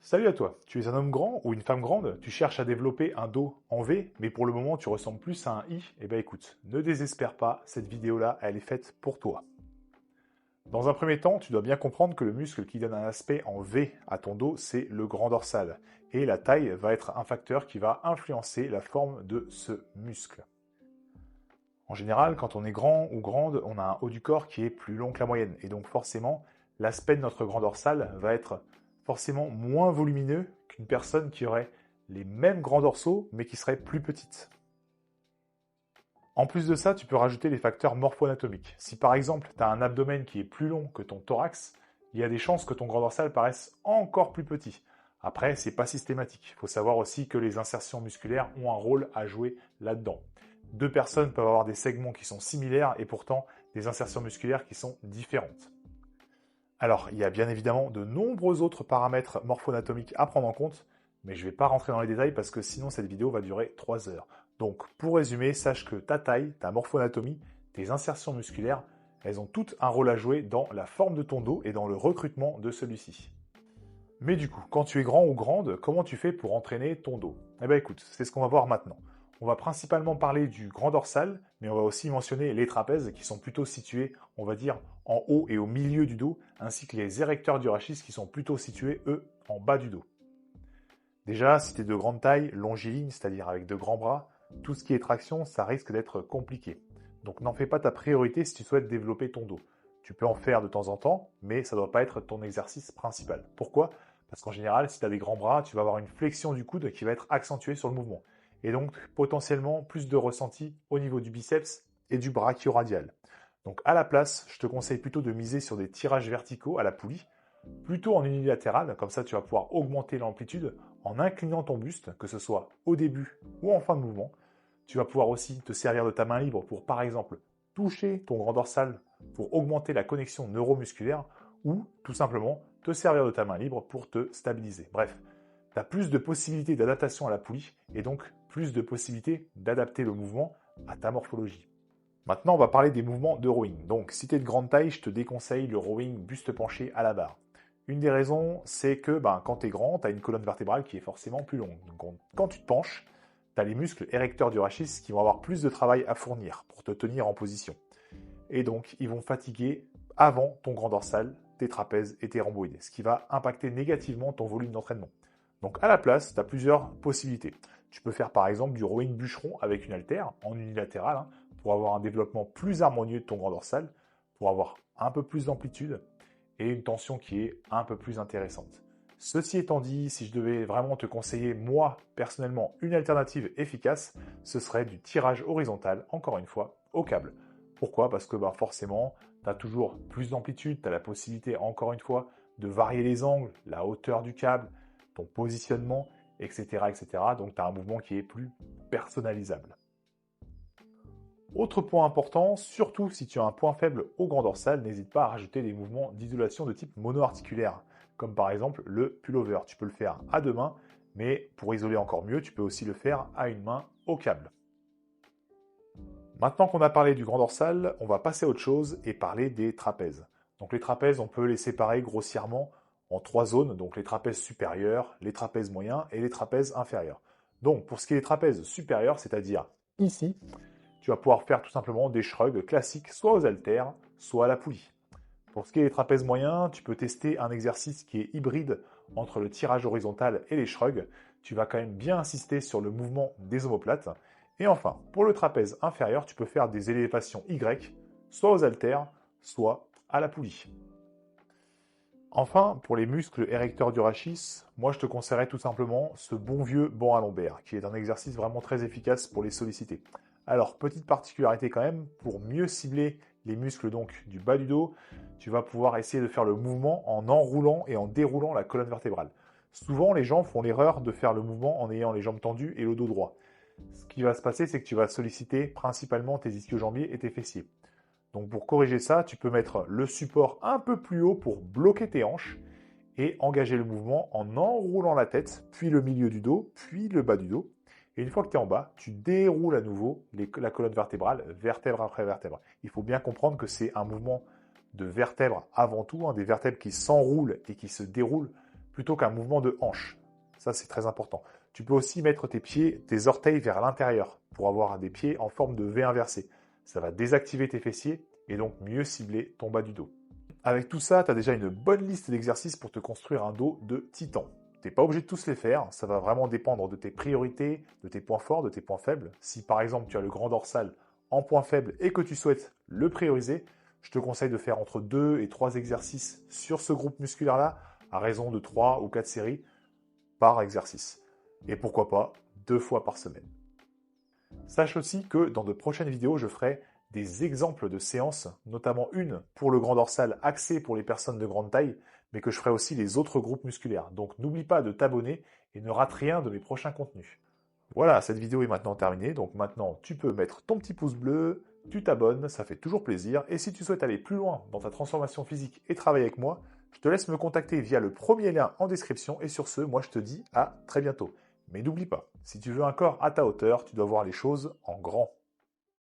Salut à toi, tu es un homme grand ou une femme grande, tu cherches à développer un dos en V, mais pour le moment tu ressembles plus à un I. Eh bien écoute, ne désespère pas, cette vidéo-là, elle est faite pour toi. Dans un premier temps, tu dois bien comprendre que le muscle qui donne un aspect en V à ton dos, c'est le grand dorsal. Et la taille va être un facteur qui va influencer la forme de ce muscle. En général, quand on est grand ou grande, on a un haut du corps qui est plus long que la moyenne. Et donc forcément, l'aspect de notre grand dorsal va être forcément moins volumineux qu'une personne qui aurait les mêmes grands dorsaux, mais qui serait plus petite. En plus de ça, tu peux rajouter les facteurs morpho-anatomiques. Si par exemple, tu as un abdomen qui est plus long que ton thorax, il y a des chances que ton grand dorsal paraisse encore plus petit. Après, c'est pas systématique. Il faut savoir aussi que les insertions musculaires ont un rôle à jouer là-dedans. Deux personnes peuvent avoir des segments qui sont similaires et pourtant des insertions musculaires qui sont différentes. Alors, il y a bien évidemment de nombreux autres paramètres morpho-anatomiques à prendre en compte, mais je ne vais pas rentrer dans les détails parce que sinon cette vidéo va durer 3 heures. Donc, pour résumer, sache que ta taille, ta morpho-anatomie, tes insertions musculaires, elles ont toutes un rôle à jouer dans la forme de ton dos et dans le recrutement de celui-ci. Mais du coup, quand tu es grand ou grande, comment tu fais pour entraîner ton dos? Eh bien écoute, c'est ce qu'on va voir maintenant. On va principalement parler du grand dorsal, mais on va aussi mentionner les trapèzes qui sont plutôt situés, on va dire, en haut et au milieu du dos, ainsi que les érecteurs du rachis qui sont plutôt situés, eux, en bas du dos. Déjà, si tu es de grande taille, longiligne, c'est-à-dire avec de grands bras, tout ce qui est traction, ça risque d'être compliqué. Donc n'en fais pas ta priorité si tu souhaites développer ton dos. Tu peux en faire de temps en temps, mais ça ne doit pas être ton exercice principal. Pourquoi? Parce qu'en général, si tu as des grands bras, tu vas avoir une flexion du coude qui va être accentuée sur le mouvement. Et donc, potentiellement, plus de ressenti au niveau du biceps et du brachioradial. Donc, à la place, je te conseille plutôt de miser sur des tirages verticaux à la poulie, plutôt en unilatéral, comme ça tu vas pouvoir augmenter l'amplitude en inclinant ton buste, que ce soit au début ou en fin de mouvement. Tu vas pouvoir aussi te servir de ta main libre pour, par exemple, toucher ton grand dorsal pour augmenter la connexion neuromusculaire ou tout simplement te servir de ta main libre pour te stabiliser. Bref, tu as plus de possibilités d'adaptation à la poulie et donc plus de possibilités d'adapter le mouvement à ta morphologie. Maintenant, on va parler des mouvements de rowing. Donc, si tu es de grande taille, je te déconseille le rowing buste penché à la barre. Une des raisons, c'est que quand tu es grand, tu as une colonne vertébrale qui est forcément plus longue. Donc, quand tu te penches, tu as les muscles érecteurs du rachis qui vont avoir plus de travail à fournir pour te tenir en position. Et donc, ils vont fatiguer avant ton grand dorsal, tes trapèzes et tes rhomboïdes, ce qui va impacter négativement ton volume d'entraînement. Donc, à la place, tu as plusieurs possibilités. Tu peux faire par exemple du rowing bûcheron avec une haltère en unilatéral pour avoir un développement plus harmonieux de ton grand dorsal, pour avoir un peu plus d'amplitude et une tension qui est un peu plus intéressante. Ceci étant dit, si je devais vraiment te conseiller, moi, personnellement, une alternative efficace, ce serait du tirage horizontal, encore une fois, au câble. Pourquoi? Parce que forcément, tu as toujours plus d'amplitude, tu as la possibilité, encore une fois, de varier les angles, la hauteur du câble, ton positionnement, etc. etc. Donc tu as un mouvement qui est plus personnalisable. Autre point important, surtout si tu as un point faible au grand dorsal, n'hésite pas à rajouter des mouvements d'isolation de type monoarticulaire, comme par exemple le pullover. Tu peux le faire à deux mains, mais pour isoler encore mieux, tu peux aussi le faire à une main au câble. Maintenant qu'on a parlé du grand dorsal, on va passer à autre chose et parler des trapèzes. Donc les trapèzes, on peut les séparer grossièrement en trois zones, donc les trapèzes supérieurs, les trapèzes moyens et les trapèzes inférieurs. Donc pour ce qui est des trapèzes supérieurs, c'est-à-dire ici, tu vas pouvoir faire tout simplement des shrugs classiques, soit aux haltères, soit à la poulie. Pour ce qui est des trapèzes moyens, tu peux tester un exercice qui est hybride entre le tirage horizontal et les shrugs. Tu vas quand même bien insister sur le mouvement des omoplates. Et enfin, pour le trapèze inférieur, tu peux faire des élévations Y, soit aux haltères, soit à la poulie. Enfin, pour les muscles érecteurs du rachis, moi je te conseillerais tout simplement ce bon vieux banc à lombaire, qui est un exercice vraiment très efficace pour les solliciter. Alors, petite particularité quand même, pour mieux cibler les muscles donc du bas du dos, tu vas pouvoir essayer de faire le mouvement en enroulant et en déroulant la colonne vertébrale. Souvent, les gens font l'erreur de faire le mouvement en ayant les jambes tendues et le dos droit. Ce qui va se passer, c'est que tu vas solliciter principalement tes ischio-jambiers et tes fessiers. Donc pour corriger ça, tu peux mettre le support un peu plus haut pour bloquer tes hanches et engager le mouvement en enroulant la tête, puis le milieu du dos, puis le bas du dos. Et une fois que tu es en bas, tu déroules à nouveau la colonne vertébrale, vertèbre après vertèbre. Il faut bien comprendre que c'est un mouvement de vertèbres avant tout, des vertèbres qui s'enroulent et qui se déroulent, plutôt qu'un mouvement de hanche. Ça, c'est très important. Tu peux aussi mettre tes orteils vers l'intérieur pour avoir des pieds en forme de V inversé. Ça va désactiver tes fessiers et donc mieux cibler ton bas du dos. Avec tout ça, tu as déjà une bonne liste d'exercices pour te construire un dos de titan. Tu n'es pas obligé de tous les faire, ça va vraiment dépendre de tes priorités, de tes points forts, de tes points faibles. Si par exemple tu as le grand dorsal en point faible et que tu souhaites le prioriser, je te conseille de faire entre 2 et 3 exercices sur ce groupe musculaire-là, à raison de 3 ou 4 séries par exercice. Et pourquoi pas 2 fois par semaine. Sache aussi que dans de prochaines vidéos, je ferai des exemples de séances, notamment une pour le grand dorsal axée pour les personnes de grande taille, mais que je ferai aussi les autres groupes musculaires. Donc n'oublie pas de t'abonner et ne rate rien de mes prochains contenus. Voilà, cette vidéo est maintenant terminée, donc maintenant tu peux mettre ton petit pouce bleu, tu t'abonnes, ça fait toujours plaisir, et si tu souhaites aller plus loin dans ta transformation physique et travailler avec moi, je te laisse me contacter via le premier lien en description, et sur ce, moi je te dis à très bientôt. Mais n'oublie pas, si tu veux un corps à ta hauteur, tu dois voir les choses en grand.